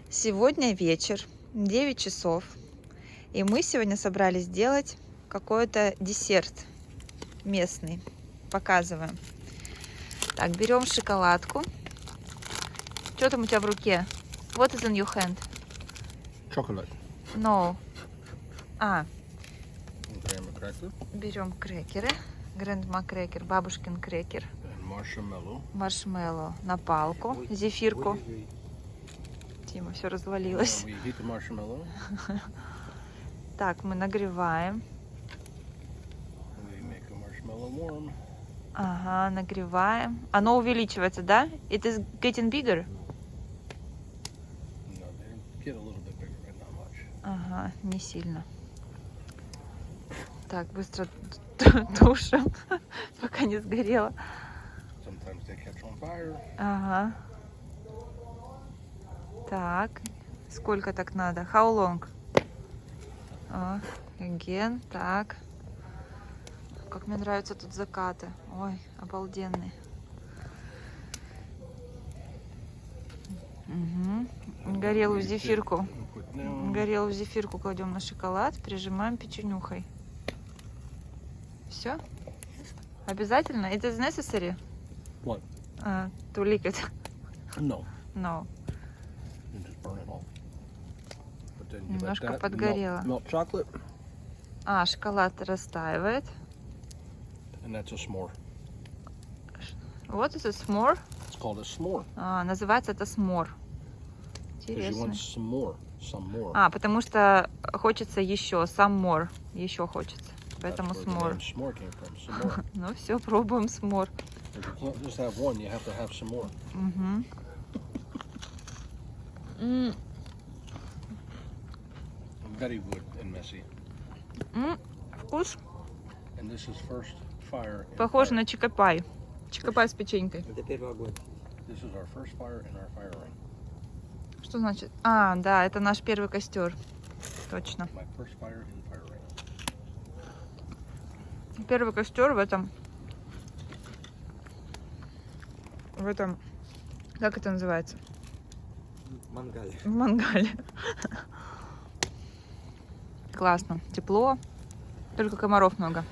Сегодня вечер, 9 часов, и мы сегодня собрались сделать какой-то десерт местный. Показываем. Так, берем шоколадку. Что там у тебя в руке? What is in your hand? Chocolate. No. Grandma cracker. Берем крекеры. Grandma крекер, бабушкин крекер. And marshmallow. Маршмеллоу на палку, зефирку. Тима, все развалилось. We heat the marshmallow. Так, мы нагреваем. We make the marshmallow warm. Ага, нагреваем. Оно увеличивается, да? It is getting bigger? No, they get a little bit bigger, but not much. Ага, не сильно. Так, быстро тушим, пока не сгорело. Sometimes they catch on fire. Ага. Так, сколько так надо? How long? Again, так. Как мне нравятся тут закаты. Ой, обалденные. Угу. Горелую зефирку. Горелую зефирку кладем на шоколад, прижимаем печенюхой. Все? Обязательно? It is necessary? What? To lick it? No. No. You just burn it off. But then you let Немножко that подгорело. melt chocolate, Шоколад растаивает. and that's a s'more. What is a s'more? It's called a s'more. Называется это s'more. Because you want Интересно. some more. Some more. Потому что хочется еще, some more, еще хочется. Поэтому That's where the s'more. name s'more came from. S'more. Ну все, пробуем s'more. If you can't just have one, you have to have some more. Угу. Very good and messy. Вкус And this is first fire. in похож fire. на чикопай. Чикопай с печенькой. Это первый огонь. This is our first fire in our fire ring. Что значит? Да, это наш первый костер. Точно. My first fire in fire ring. Первый костер в этом, как это называется? Мангал. В мангале. Классно. Тепло. Только комаров много.